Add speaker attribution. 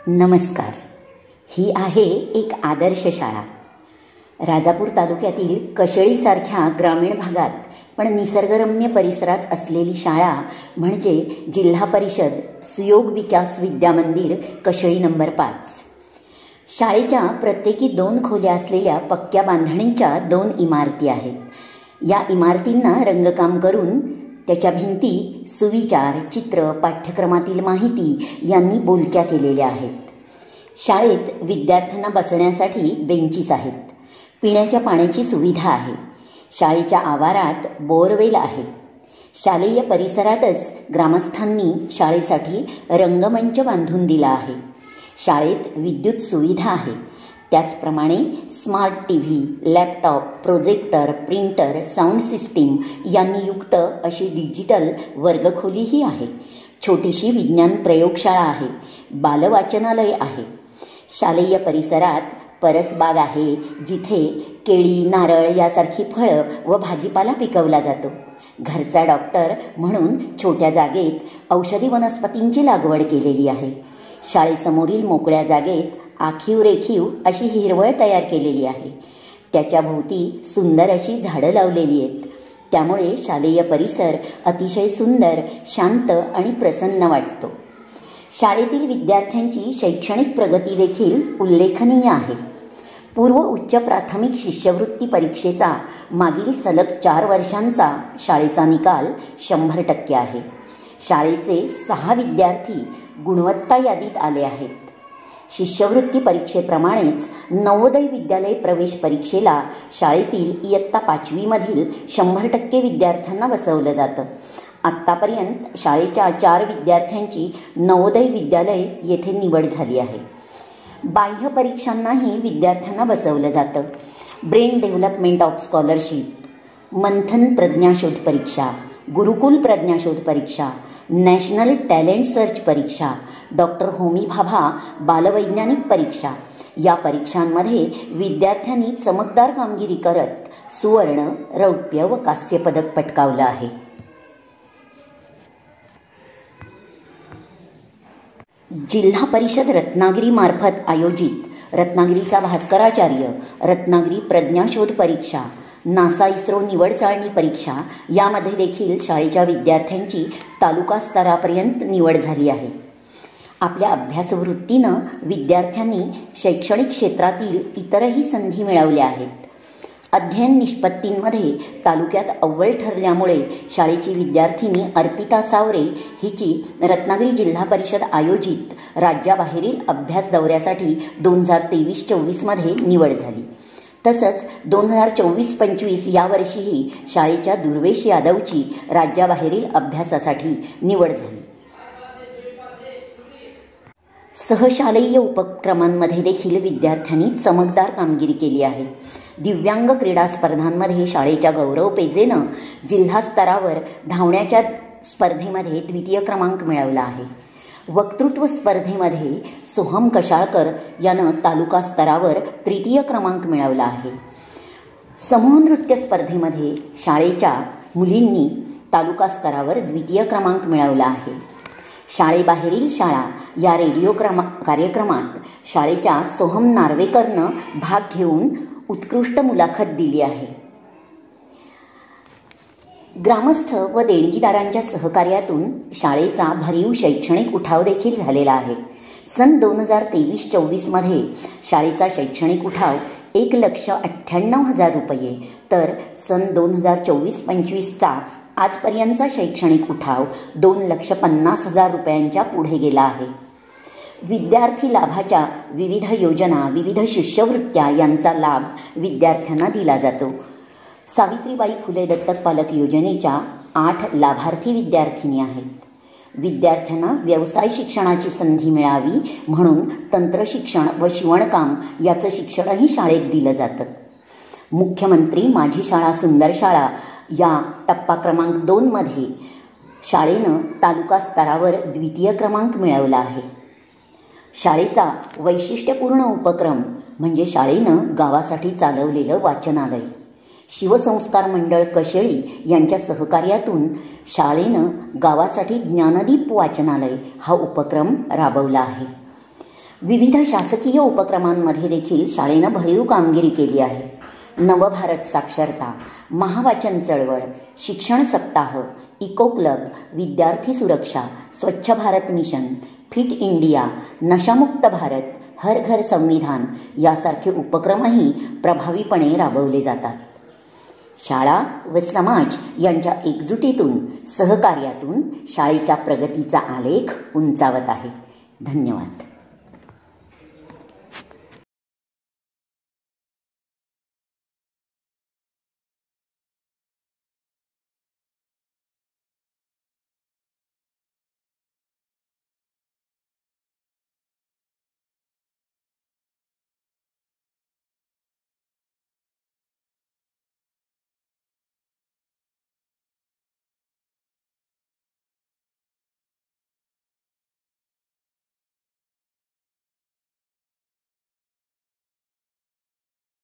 Speaker 1: नमस्कार. ही आहे एक आदर्श शाळा. राजापूर तालुक्यातील कशेळीसारख्या ग्रामीण भागात पण निसर्गरम्य परिसरात असलेली शाळा म्हणजे जिल्हा परिषद सुयोग विकास विद्यामंदिर कशेळी नंबर 5. शाळेच्या प्रत्येकी 2 खोल्या असलेल्या पक्क्या बांधणीच्या 2 इमारती आहेत. या इमारतींना रंगकाम करून त्याच्या भिंती सुविचार, चित्र, पाठ्यक्रमातील माहिती यांनी बोलक्या केलेल्या आहेत. शाळेत विद्यार्थ्यांना बसण्यासाठी बेंचीस आहेत. पिण्याच्या पाण्याची सुविधा आहे. शाळेच्या आवारात बोरवेल आहे. शालेय परिसरातच ग्रामस्थांनी शाळेसाठी रंगमंच बांधून दिला आहे. शाळेत विद्युत सुविधा आहे. त्याचप्रमाणे smart TV, laptop, projector, printer, sound system यांनी युक्त अशी डिजिटल वर्गखोलीही आहे. छोटीशी विज्ञान प्रयोगशाळा आहे. बालवाचनालय आहे. शालेय परिसरात परसबाग आहे, जिथे केळी, नारळ यासारखी फळं व भाजीपाला पिकवला जातो. घरचा डॉक्टर म्हणून छोट्या जागेत औषधी वनस्पतींची लागवड केलेली आहे. शाळेसमोरील मोकळ्या जागेत आखीव रेखीव अशी हिरवळ तयार केलेली आहे. त्याच्या भोवती सुंदर अशी झाडं लावलेली आहेत. त्यामुळे शालेय परिसर अतिशय सुंदर, शांत आणि प्रसन्न वाटतो. शाळेतील विद्यार्थ्यांची शैक्षणिक प्रगती देखील उल्लेखनीय आहे. पूर्व उच्च प्राथमिक शिष्यवृत्ती परीक्षेचा मागील सलग 4 वर्षांचा शाळेचा निकाल 100% आहे. शाळेचे 6 विद्यार्थी गुणवत्ता यादीत आले आहेत. शिष्यवृत्ती परीक्षेप्रमाणेच नवोदय विद्यालय प्रवेश परीक्षेला शाळेतील इयत्ता 5वी मधील 100% विद्यार्थ्यांना बसवलं जातं. आत्तापर्यंत शाळेच्या 4 विद्यार्थ्यांची नवोदय विद्यालय येथे निवड झाली आहे. बाह्य परीक्षांनाही विद्यार्थ्यांना बसवलं जातं. ब्रेन डेव्हलपमेंट ऑफ स्कॉलरशिप, मंथन प्रज्ञाशोध परीक्षा, गुरुकुल प्रज्ञाशोध परीक्षा, नॅशनल टॅलेंट सर्च परीक्षा, डॉक्टर होमी भाभा बालवैज्ञानिक परीक्षा या परीक्षांमध्ये विद्यार्थ्यांनी चमकदार कामगिरी करत सुवर्ण, रौप्य व कांस्य पदक पटकावलं आहे. जिल्हा परिषद रत्नागिरी मार्फत आयोजित रत्नागिरीचा भास्कराचार्य, रत्नागिरी प्रज्ञाशोध परीक्षा, नासा इस्रो निवड चाळणी परीक्षा यामध्ये देखील शाळेच्या विद्यार्थ्यांची तालुका स्तरापर्यंत निवड झाली आहे. आपल्या अभ्यासवृत्तीनं विद्यार्थ्यांनी शैक्षणिक क्षेत्रातील इतरही संधी मिळवल्या आहेत. अध्ययन निष्पत्तींमध्ये तालुक्यात अव्वल ठरल्यामुळे शाळेची विद्यार्थिनी अर्पिता सावरे हिची रत्नागिरी जिल्हा परिषद आयोजित राज्याबाहेरील अभ्यास दौऱ्यासाठी 2023-24 मध्ये निवड झाली. तसंच 2024-25 यावर्षीही शाळेच्या दुर्वेश यादवची राज्याबाहेरील अभ्यासासाठी निवड झाली. सहशालेय उपक्रमांमध्ये देखील विद्यार्थ्यांनी चमकदार कामगिरी केली आहे. दिव्यांग क्रीडा स्पर्धांमध्ये शाळेच्या गौरव पेजेनं जिल्हा स्तरावर धावण्याच्या स्पर्धेमध्ये 2य क्रमांक मिळवला आहे. वक्तृत्व स्पर्धेमध्ये सोहम कशाळकर यानं तालुका स्तरावर 3य क्रमांक मिळवला आहे. समूह नृत्य स्पर्धेमध्ये शाळेच्या मुलींनी तालुका स्तरावर 2य क्रमांक मिळवला आहे. शाळेबाहेरील शाळा या रेडिओ कार्यक्रमात शाळेच्या सोहम नार्वेकरनं भाग घेऊन उत्कृष्ट मुलाखत दिली आहे. ग्रामस्थ व देणगीदारांच्या सहकार्यातून शाळेचा भरीव शैक्षणिक उठाव देखील झालेला आहे. सन 2023-24 मध्ये शाळेचा शैक्षणिक उठाव 1,98,000 रुपये, तर सन 2024-25चा आजपर्यंतचा शैक्षणिक उठाव 2,50,000 रुपयांच्या पुढे गेला आहे. विद्यार्थी लाभाच्या विविध योजना, विविध शिष्यवृत्त्या यांचा लाभ विद्यार्थ्यांना दिला जातो. सावित्रीबाई फुले दत्तक पालक योजनेच्या 8 लाभार्थी विद्यार्थिनी आहेत. विद्यार्थ्यांना व्यवसाय शिक्षणाची संधी मिळावी म्हणून तंत्रशिक्षण व शिवणकाम याचं शिक्षणही शाळेत दिलं जातं. मुख्यमंत्री माझी शाळा सुंदर शाळा या टप्पा क्रमांक 2 मध्ये शाळेनं तालुका स्तरावर 2य क्रमांक मिळवला आहे. शाळेचा वैशिष्ट्यपूर्ण उपक्रम म्हणजे शाळेनं गावासाठी चालवलेलं वाचनालय. शिवसंस्कार मंडळ कशेळी यांच्या सहकार्यातून शाळेनं गावासाठी ज्ञानदीप वाचनालय हा उपक्रम राबवला आहे. विविध शासकीय उपक्रमांमध्ये देखील शाळेनं भरीव कामगिरी केली आहे. नवभारत साक्षरता, महावाचन चळवळ, शिक्षण सप्ताह, इको क्लब, विद्यार्थी सुरक्षा, स्वच्छ भारत मिशन, फिट इंडिया, नशामुक्त भारत, हर घर संविधान यासारखे उपक्रमही प्रभावीपणे राबवले जातात. शाळा व समाज यांच्या एकजुटीतून, सहकार्यातून शाळेच्या प्रगतीचा आलेख उंचावत आहे. धन्यवाद.